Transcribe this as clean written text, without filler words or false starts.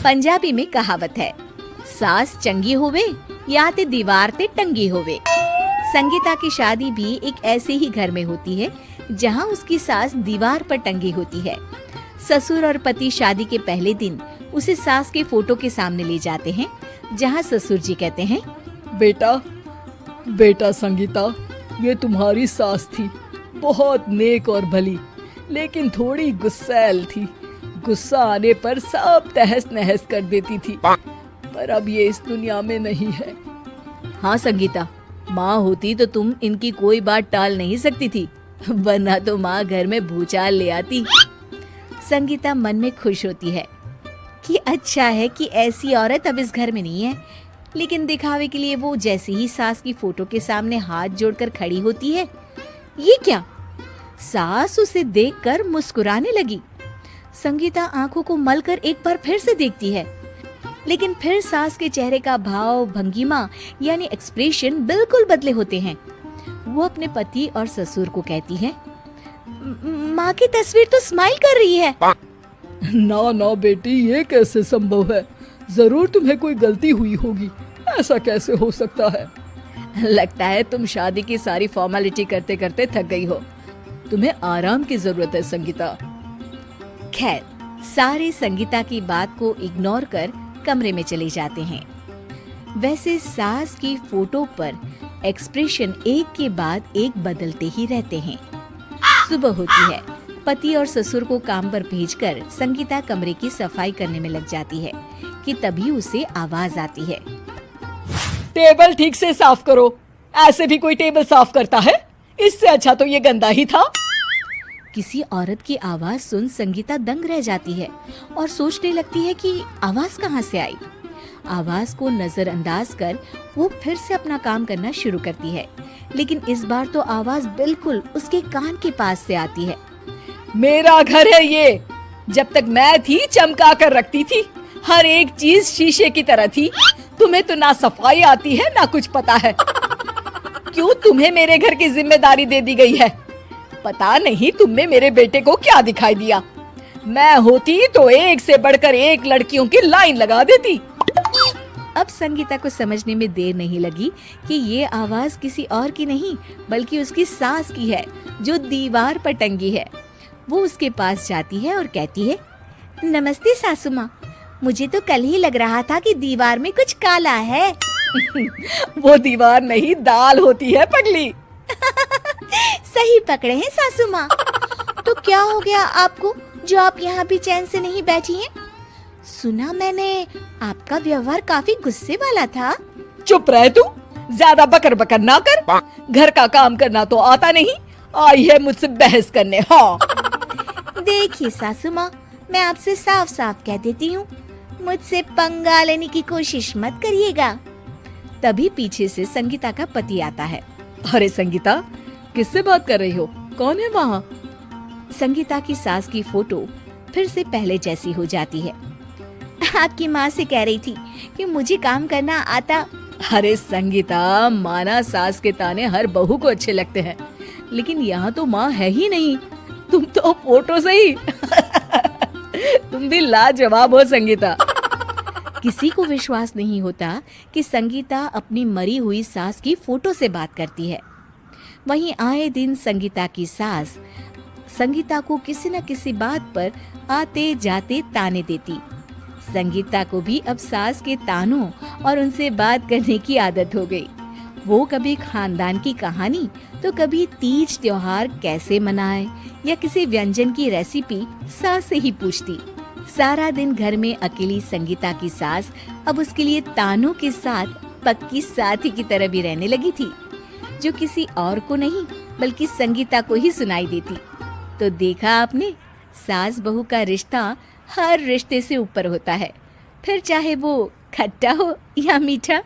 पंजाबी में कहावत है, सास चंगी होवे या ते दीवार ते टंगी होवे। संगीता की शादी भी एक ऐसे ही घर में होती है जहां उसकी सास दीवार पर टंगी होती है। ससुर और पति शादी के पहले दिन उसे सास के फोटो के सामने ले जाते हैं, जहां ससुर जी कहते हैं, बेटा संगीता, ये तुम्हारी सास थी, बहुत नेक और भली, लेकिन थोड़ी गुस्सैल थी। गुस्सा आने पर सब तहस नहस कर देती थी, पर अब ये इस दुनिया में नहीं है। हाँ संगीता, माँ होती तो तुम इनकी कोई बात टाल नहीं सकती थी, वरना तो माँ घर में भूचाल ले आती। संगीता मन में खुश होती है कि अच्छा है कि ऐसी औरत अब इस घर में नहीं है, लेकिन दिखावे के लिए वो जैसे ही सास की फोटो के सामने हाथ जोड़कर खड़ी होती है, ये क्या? सास उसे देखकर मुस्कुराने लगी। संगीता आंखों को मलकर एक बार फिर से देखती है, लेकिन फिर सास के चेहरे का भाव, भंगिमा यानी एक्सप्रेशन बिल्कुल बदले होते हैं। वो अपने पति और ससुर को कहती है, माँ की तस्वीर तो स्माइल कर रही है। ना बेटी, ये कैसे संभव है? जरूर तुम्हें कोई गलती हुई होगी, ऐसा कैसे हो सकता है? लगता है तुम शादी की सारी फॉर्मेलिटी करते करते थक गई हो, तुम्हें आराम की जरूरत है संगीता। खैर, सारे संगीता की बात को इग्नोर कर कमरे में चले जाते हैं। वैसे सास की फोटो पर एक्सप्रेशन एक के बाद एक बदलते ही रहते हैं। सुबह होती है, पति और ससुर को काम पर भेजकर संगीता कमरे की सफाई करने में लग जाती है कि तभी उसे आवाज आती है, टेबल ठीक से साफ करो। ऐसे भी कोई टेबल साफ करता है? इससे अच्छा तो ये गंदा ही था। किसी औरत की आवाज सुन संगीता दंग रह जाती है और सोचने लगती है कि आवाज कहाँ से आई। आवाज को नजरअंदाज कर वो फिर से अपना काम करना शुरू करती है, लेकिन इस बार तो आवाज बिल्कुल उसके कान के पास से आती है। मेरा घर है ये, जब तक मैं थी चमका कर रखती थी, हर एक चीज शीशे की तरह थी। तुम्हें तो ना सफाई आती है ना कुछ पता है। क्यों तुम्हें मेरे घर की जिम्मेदारी दे दी गई है? पता नहीं तुम में मेरे बेटे को क्या दिखाई दिया। मैं होती तो एक से बढ़कर एक लड़कियों की लाइन लगा देती। अब संगीता को समझने में देर नहीं लगी कि ये आवाज किसी और की नहीं बल्कि उसकी सास की है, जो दीवार पर टंगी है। वो उसके पास जाती है और कहती है, नमस्ते सासू माँ, मुझे तो कल ही लग रहा था कि दीवार में कुछ काला है। वो दीवार नहीं, दाल होती है पगली। सही पकड़े हैं सासू माँ। तो क्या हो गया आपको जो आप यहाँ भी चैन से नहीं बैठी हैं? सुना मैंने आपका व्यवहार काफी गुस्से वाला था। चुप रहे तू, ज्यादा बकर बकर ना कर। घर का काम करना तो आता नहीं, आई है मुझसे बहस करने। हाँ देखिए सासू माँ, मैं आपसे साफ साफ कह देती हूँ, मुझसे पंगा लेने की कोशिश मत करिएगा। तभी पीछे से संगीता का पति आता है। अरे संगीता, किससे बात कर रही हो? कौन है वहाँ? संगीता की सास की फोटो फिर से पहले जैसी हो जाती है। आपकी माँ से कह रही थी कि मुझे काम करना आता। अरे संगीता, माना सास के ताने हर बहू को अच्छे लगते हैं, लेकिन यहाँ तो माँ है ही नहीं, तुम तो फोटो से ही। तुम भी लाजवाब हो संगीता। किसी को विश्वास नहीं होता कि संगीता अपनी मरी हुई सास की फोटो से बात करती है। वहीं आए दिन संगीता की सास संगीता को किसी न किसी बात पर आते जाते ताने देती। संगीता को भी अब सास के तानों और उनसे बात करने की आदत हो गई। वो कभी खानदान की कहानी तो कभी तीज त्योहार कैसे मनाए या किसी व्यंजन की रेसिपी सास से ही पूछती। सारा दिन घर में अकेली संगीता की सास अब उसके लिए तानों के साथ पक्की साथी की तरह भी रहने लगी थी, जो किसी और को नहीं बल्कि संगीता को ही सुनाई देती। तो देखा आपने, सास बहू का रिश्ता हर रिश्ते से ऊपर होता है, फिर चाहे वो खट्टा हो या मीठा।